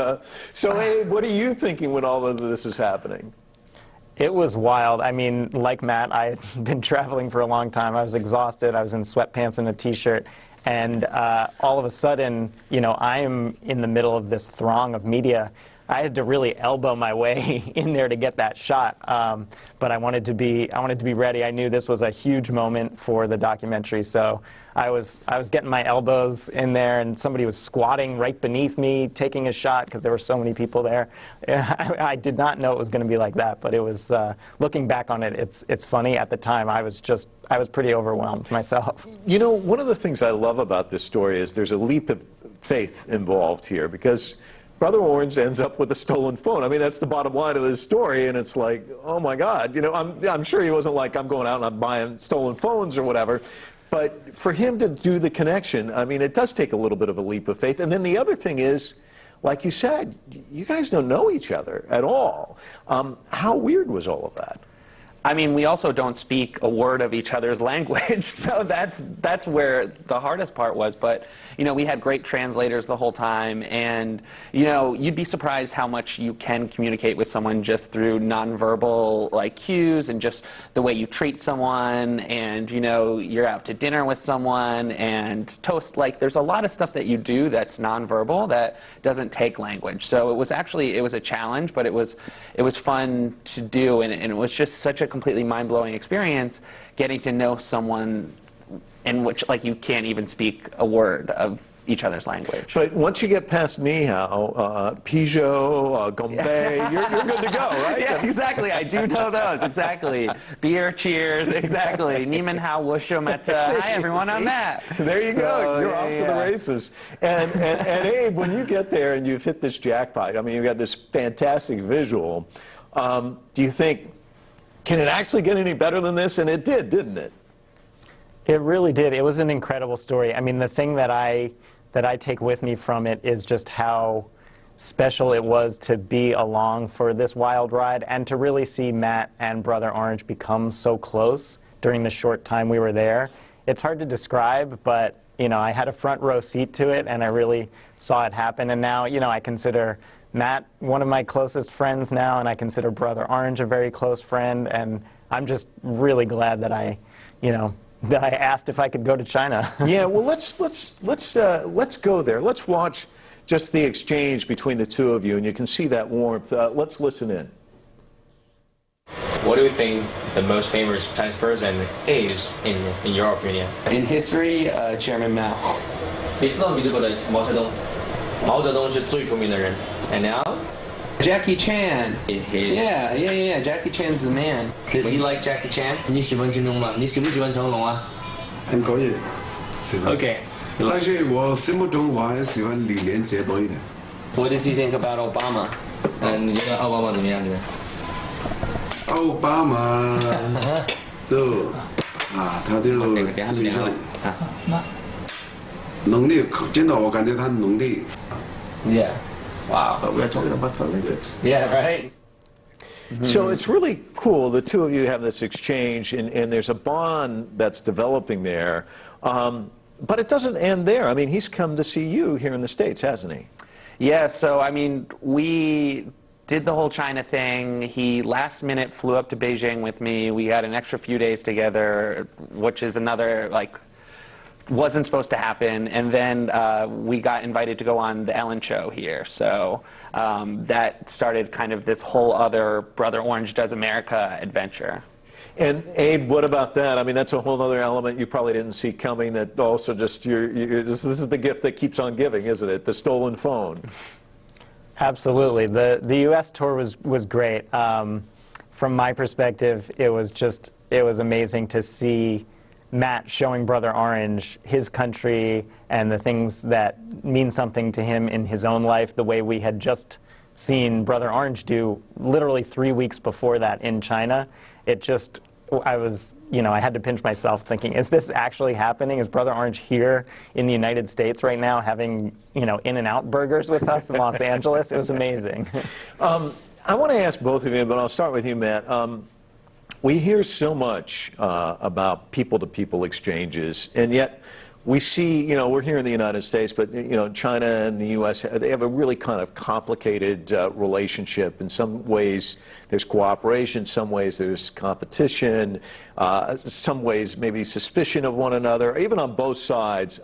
so Abe, what are you thinking when all of this is happening?
It was wild. I mean, like Matt, I had been traveling for a long time. I was exhausted. I was in sweatpants and a T-shirt. And all of a sudden, you know, I'm in the middle of this throng of media. I had to really elbow my way in there to get that shot. But I wanted to be ready. I knew this was a huge moment for the documentary. So I was getting my elbows in there, and somebody was squatting right beneath me, taking a shot, because there were so many people there. I did not know it was going to be like that, but it was, looking back on it, it's funny. At the time, I was pretty overwhelmed myself.
You know, one of the things I love about this story is there's a leap of faith involved here, because Brother Orange ends up with a stolen phone. I mean, that's the bottom line of this story, and it's like, oh my God, you know, I'm sure he wasn't like, I'm going out and I'm buying stolen phones or whatever, but for him to do the connection, I mean, it does take a little bit of a leap of faith. And then the other thing is, like you said, you guys don't know each other at all. How weird was all of that?
I mean, we also don't speak a word of each other's language, so that's where the hardest part was. But, you know, we had great translators the whole time, and, you know, you'd be surprised how much you can communicate with someone just through nonverbal, like, cues and just the way you treat someone, and, you know, you're out to dinner with someone and toast. Like, there's a lot of stuff that you do that's nonverbal that doesn't take language. So it was a challenge, but it was fun to do, and it was just such a completely mind-blowing experience getting to know someone in which, like, you can't even speak a word of each other's language.
But once you get past ni hao, Peugeot, Gombe, you're good to go, right?
Yeah, exactly. I do know those. Exactly. Beer, cheers. Exactly. Niemen hao, wushu meta. Hi, everyone. I'm Matt.
There you go. You're off to the races. And Abe, when you get there and you've hit this jackpot, I mean, you've got this fantastic visual. Do you think, can it actually get any better than this? And it did, didn't it?
It really did. It was an incredible story. I mean, the thing that I take with me from it is just how special it was to be along for this wild ride and to really see Matt and Brother Orange become so close during the short time we were there. It's hard to describe, but, you know, I had a front row seat to it, and I really saw it happen. And now, you know, I consider Matt one of my closest friends now, and I consider Brother Orange a very close friend, and I'm just really glad that I asked if I could go to China.
Yeah, well, let's go there. Let's watch just the exchange between the two of you, and you can see that warmth. Let's listen in.
What do you think the most famous Chinese person is, in your opinion?
In history, Chairman Mao.
你知道你这个人毛泽东，毛泽东是最出名的人。And now?
Jackie Chan. Yeah. Jackie Chan's the man. Does he like Jackie Chan?
你喜欢成龙吗？你喜不喜欢成龙啊？
很可以，喜欢。
Okay.
但是我心目中我还喜欢李连杰多一点。
What does he think about Obama?
你觉得奥巴马怎么样？
奥巴马就他就能力，真的我感觉他能力。
Yeah.
Wow. But we're talking about Olympics.
Yeah, right?
So it's really cool. The two of you have this exchange, and there's a bond that's developing there. But it doesn't end there. I mean, he's come to see you here in the States, hasn't he?
Yeah, so, I mean, we did the whole China thing. He last minute flew up to Beijing with me. We had an extra few days together, which is another, like, wasn't supposed to happen, and then we got invited to go on the Ellen Show here. So that started kind of this whole other Brother Orange Does America adventure.
And Abe, what about that? I mean, that's a whole other element you probably didn't see coming. That also just this is the gift that keeps on giving, isn't it? The stolen phone.
Absolutely. The U.S. tour was great. From my perspective, it was amazing to see Matt showing Brother Orange his country and the things that mean something to him in his own life, the way we had just seen Brother Orange do literally 3 weeks before that in China. I had to pinch myself thinking, is this actually happening? Is Brother Orange here in the United States right now having, In-N-Out burgers with us in Los Angeles? It was amazing.
I want to ask both of you, but I'll start with you, Matt. We hear so much about people-to-people exchanges, and yet we see, we're here in the United States, but, China and the U.S., they have a really kind of complicated relationship. In some ways, there's cooperation. Some ways, there's competition. Some ways, maybe suspicion of one another, even on both sides.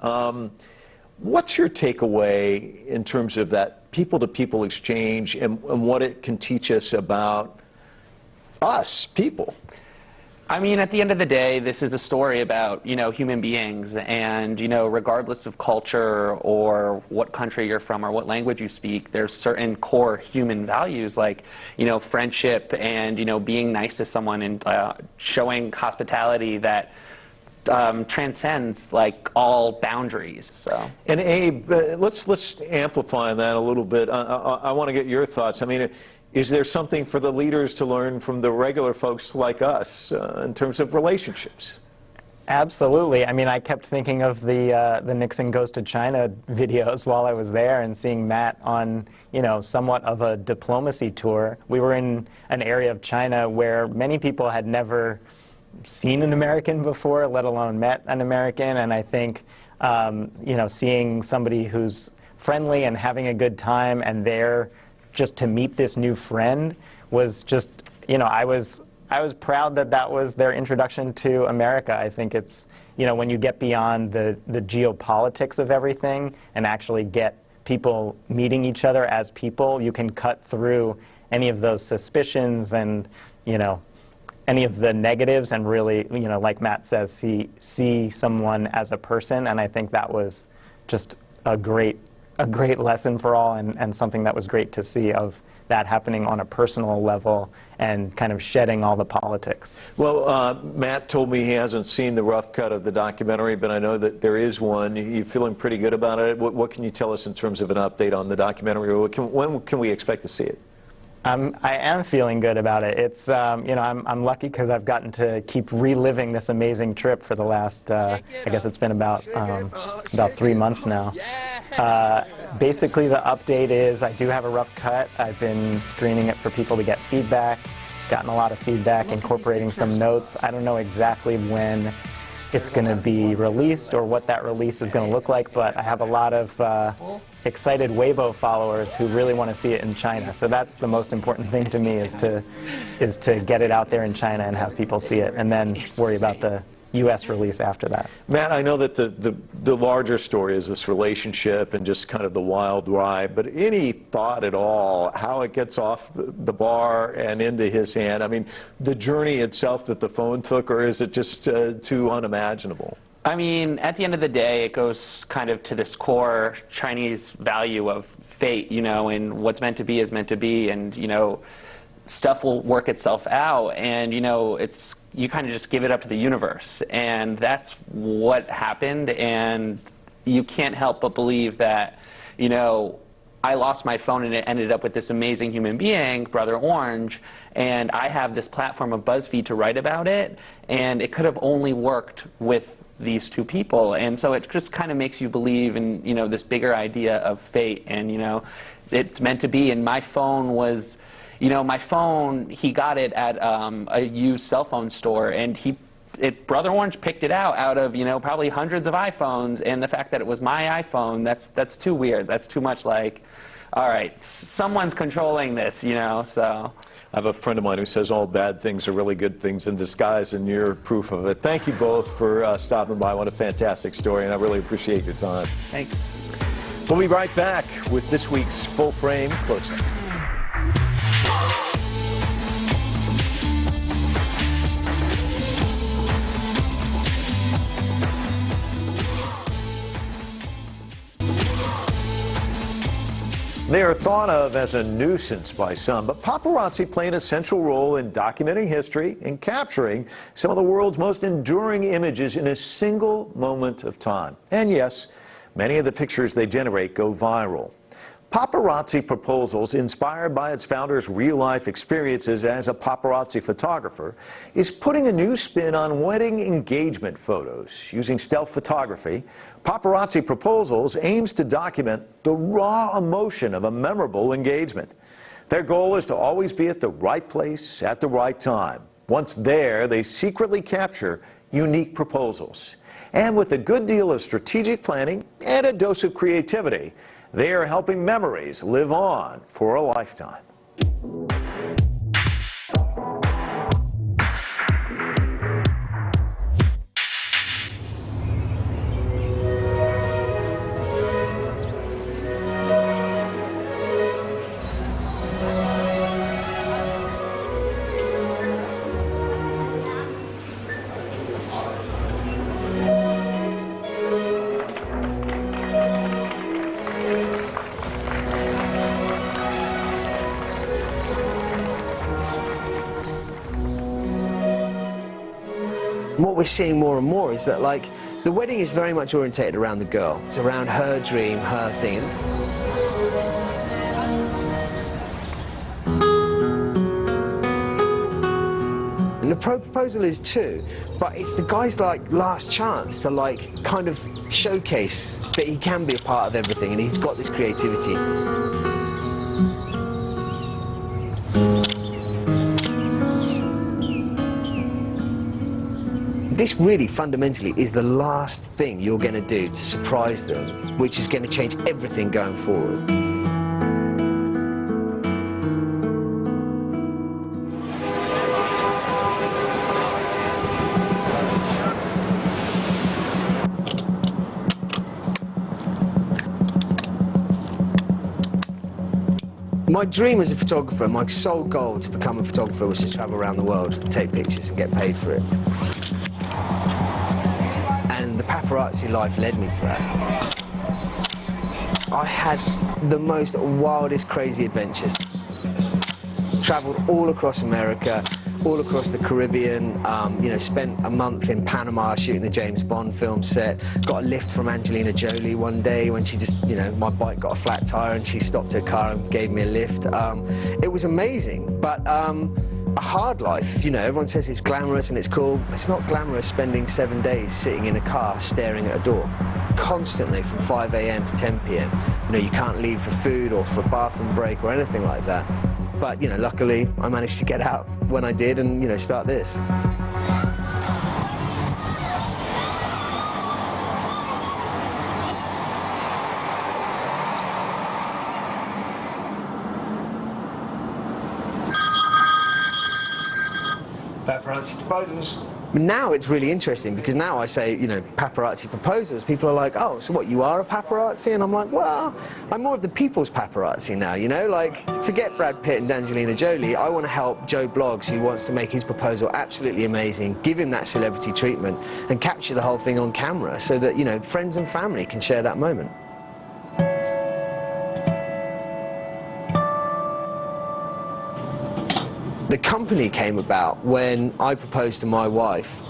What's your takeaway in terms of that people-to-people exchange and what it can teach us about us, people?
I mean, at the end of the day, this is a story about, human beings, and, regardless of culture or what country you're from or what language you speak, there's certain core human values like, friendship and, being nice to someone and showing hospitality that transcends like all boundaries. So.
And Abe, let's amplify on that a little bit. I want to get your thoughts. I mean, is there something for the leaders to learn from the regular folks like us in terms of relationships?
Absolutely. I mean, I kept thinking of the Nixon Goes to China videos while I was there, and seeing Matt on, you know, somewhat of a diplomacy tour. We were in an area of China where many people had never seen an American before, let alone met an American, and I think, you know, seeing somebody who's friendly and having a good time and there just to meet this new friend was just, you know, I was proud that that was their introduction to America. I think it's, you know, when you get beyond the geopolitics of everything and actually get people meeting each other as people, you can cut through any of those suspicions and, you know, any of the negatives and really, you know, like Matt says, see someone as a person. And I think that was just a great lesson for all, and something that was great to see, of that happening on a personal level and kind of shedding all the politics.
Well, Matt told me he hasn't seen the rough cut of the documentary, but I know that there is one. You feeling pretty good about it? What can you tell us in terms of an update on the documentary? When can we expect to see it?
I am feeling good about it. It's, you know, I'm lucky because I've gotten to keep reliving this amazing trip for the last, I guess it's been about 3 months now. Basically, the update is I do have a rough cut. I've been screening it for people to get feedback, gotten a lot of feedback, incorporating some notes. I don't know exactly when it's going to be released or what that release is going to look like, but I have a lot of excited Weibo followers who really want to see it in China. So that's the most important thing to me, is to get it out there in China and have people see it, and then worry about the U.S. release after that.
Matt, I know that the larger story is this relationship and just kind of the wild ride, but any thought at all how it gets off the bar and into his hand? I mean, the journey itself that the phone took, or is it just too unimaginable?
I mean, at the end of the day, it goes kind of to this core Chinese value of fate, you know, and what's meant to be is meant to be, and, you know, stuff will work itself out, and, you know, you kind of just give it up to the universe, and that's what happened. And you can't help but believe that, you know, I lost my phone and it ended up with this amazing human being, Brother Orange, and I have this platform of BuzzFeed to write about it, and it could have only worked with these two people. And so it just kind of makes you believe in, you know, this bigger idea of fate, and, you know, it's meant to be. And my phone was, you know, my phone, he got it at a used cell phone store, and Brother Orange picked it out of, you know, probably hundreds of iPhones, and the fact that it was my iPhone, that's too weird. That's too much like, all right, someone's controlling this, you know, so.
I have a friend of mine who says all bad things are really good things in disguise, and you're proof of it. Thank you both for stopping by. What a fantastic story, and I really appreciate your time.
Thanks.
We'll be right back with this week's Full Frame Close-Up. They are thought of as a nuisance by some, but paparazzi play an essential role in documenting history and capturing some of the world's most enduring images in a single moment of time. And yes, many of the pictures they generate go viral. Paparazzi Proposals, inspired by its founder's real-life experiences as a paparazzi photographer, is putting a new spin on wedding engagement photos. Using stealth photography, Paparazzi Proposals aims to document the raw emotion of a memorable engagement. Their goal is to always be at the right place at the right time. Once there, they secretly capture unique proposals. And with a good deal of strategic planning and a dose of creativity, they are helping memories live on for a lifetime.
What we're seeing more and more is that, like, the wedding is very much orientated around the girl. It's around her dream, her thing. And the proposal is too, but it's the guy's like last chance to like kind of showcase that he can be a part of everything and he's got this creativity. This really fundamentally is the last thing you're going to do to surprise them, which is going to change everything going forward. My dream as a photographer, my sole goal to become a photographer was to travel around the world, take pictures and get paid for it. And the paparazzi life led me to that. I had the most wildest, crazy adventures. Traveled all across America, all across the Caribbean, you know, spent a month in Panama shooting the James Bond film set. Got a lift from Angelina Jolie one day when she just, you know, my bike got a flat tire and she stopped her car and gave me a lift. It was amazing, but a hard life. You know, everyone says it's glamorous and it's cool. It's not glamorous spending 7 days sitting in a car staring at a door constantly from 5 a.m. to 10 p.m. You know, you can't leave for food or for a bathroom break or anything like that. But, you know, luckily I managed to get out when I did and, you know, start this. Paparazzi proposals. Now it's really interesting because now I say, you know, paparazzi proposals. People are like, oh, so what, you are a paparazzi? And I'm like, well, I'm more of the people's paparazzi now, you know? Like, forget Brad Pitt and Angelina Jolie. I want to help Joe Bloggs, who wants to make his proposal absolutely amazing, give him that celebrity treatment, and capture the whole thing on camera so that, you know, friends and family can share that moment. The company came about when I proposed to my wife.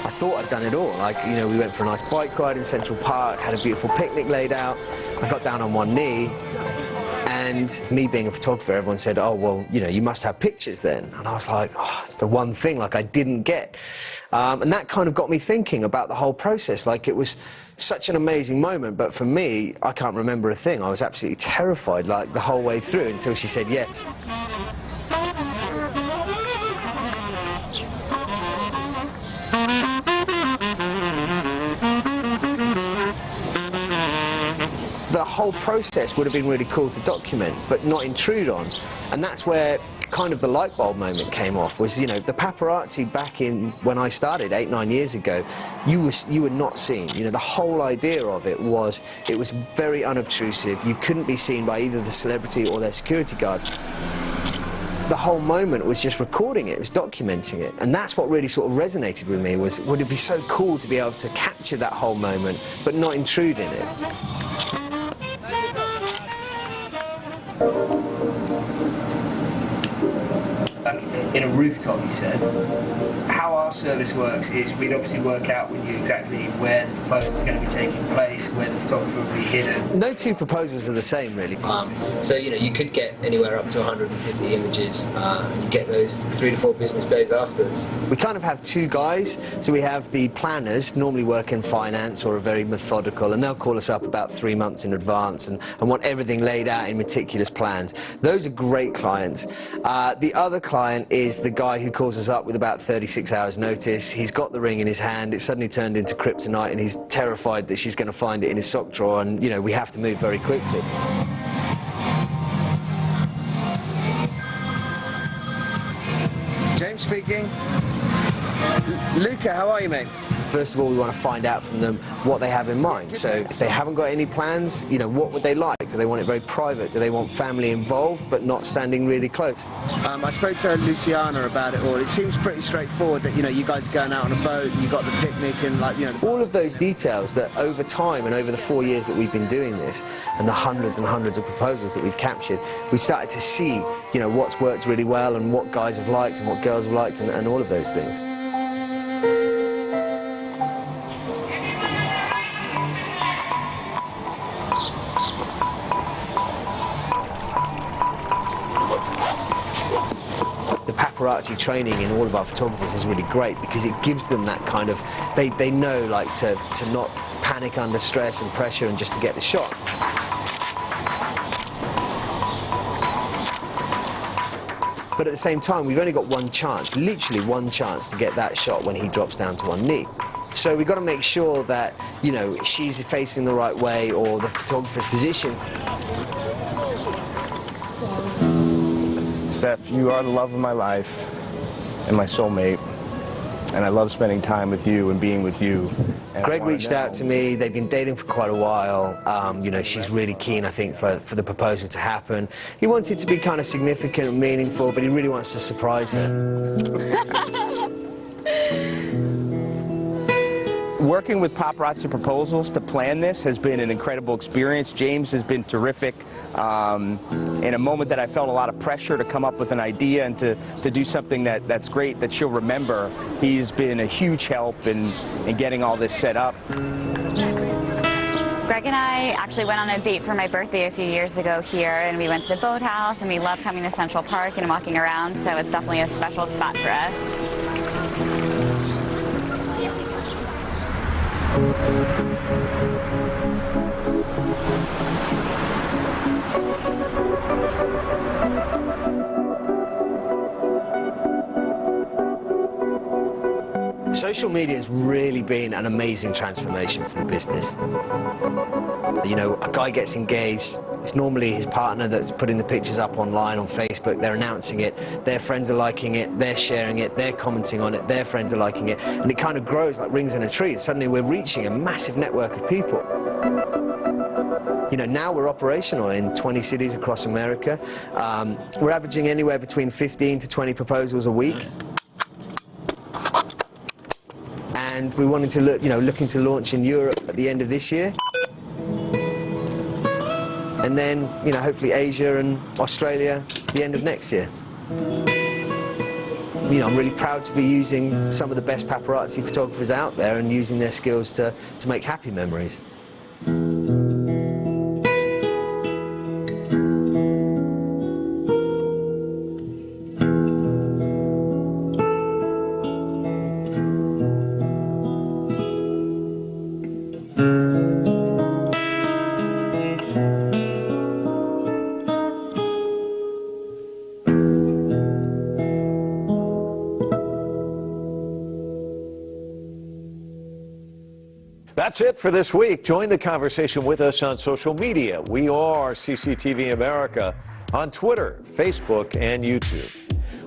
I thought I'd done it all. Like, you know, we went for a nice bike ride in Central Park, had a beautiful picnic laid out. I got down on one knee, and me being a photographer, everyone said, oh, well, you know, you must have pictures then. And I was like, oh, it's the one thing, like, I didn't get. And that kind of got me thinking about the whole process. Like, it was such an amazing moment, but for me, I can't remember a thing. I was absolutely terrified, like, the whole way through until she said yes. The whole process would have been really cool to document, but not intrude on. And that's where kind of the light bulb moment came off, was, you know, the paparazzi back in when I started 8-9 years ago, you were not seen. You know, the whole idea of it was very unobtrusive. You couldn't be seen by either the celebrity or their security guards. The whole moment was just recording it, was documenting it, and that's what really sort of resonated with me, was would it be so cool to be able to capture that whole moment but not intrude in it.
In a rooftop, you said. How our service works is we'd obviously work out with you exactly where the proposal is going to be taking place, where the photographer will be hidden.
No two proposals are the same, really.
So, you know, you could get anywhere up to 150 images, and you get those 3 to 4 business days afterwards.
We kind of have two guys. So we have the planners, normally work in finance or are very methodical, and they'll call us up about 3 months in advance and want everything laid out in meticulous plans. Those are great clients. The other client is the guy who calls us up with about 36 hours notice. He's got the ring in his hand, it's suddenly turned into kryptonite, and he's terrified that she's going to find it in his sock drawer, and, you know, we have to move very quickly. James speaking. Luca, how are you, mate? First of all, we want to find out from them what they have in mind. So if they haven't got any plans, you know, what would they like? Do they want it very private? Do they want family involved but not standing really close? I spoke to Luciana about it all. It seems pretty straightforward that, you know, you guys are going out on a boat and you got the picnic and, like, you know, all of those details that over time and over the 4 years that we've been doing this and the hundreds and hundreds of proposals that we've captured, we started to see, you know, what's worked really well and what guys have liked and what girls have liked and all of those things. paparazzi training in all of our photographers is really great because it gives them that kind of, they know like to not panic under stress and pressure and just to get the shot. But at the same time, we've only got one chance, literally one chance to get that shot when he drops down to one knee. So we've got to make sure that, you know, she's facing the right way or the photographer's position.
Steph, you are the love of my life and my soulmate, and I love spending time with you and being with you. And
Greg reached out to me. They've been dating for quite a while. You know, she's really keen, I think, for the proposal to happen. He wants it to be kind of significant and meaningful, but he really wants to surprise her.
Working with Paparazzi Proposals to plan this has been an incredible experience. James has been terrific. In a moment that I felt a lot of pressure to come up with an idea and to do something that's great, that she'll remember, he's been a huge help in getting all this set up.
Greg and I actually went on a date for my birthday a few years ago here, and we went to the boathouse, and we love coming to Central Park and walking around, so it's definitely a special spot for us.
Social media has really been an amazing transformation for the business. You know, a guy gets engaged, it's normally his partner that's putting the pictures up online on Facebook, they're announcing it, their friends are liking it, they're sharing it, they're commenting on it, their friends are liking it, and it kind of grows like rings in a tree. Suddenly we're reaching a massive network of people. You know, now we're operational in 20 cities across America. We're averaging anywhere between 15 to 20 proposals a week. And we're wanting to looking to launch in Europe at the end of this year. And then, you know, hopefully Asia and Australia at the end of next year. You know, I'm really proud to be using some of the best paparazzi photographers out there and using their skills to make happy memories.
That's it for this week. Join the conversation with us on social media. We are CCTV America on Twitter, Facebook, and YouTube.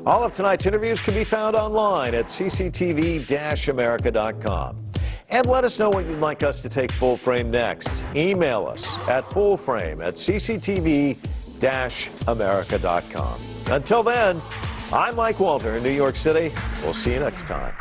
All of tonight's interviews can be found online at cctv-america.com. And let us know what you'd like us to take full frame next. Email us at fullframe@cctv-america.com. Until then, I'm Mike Walter in New York City. We'll see you next time.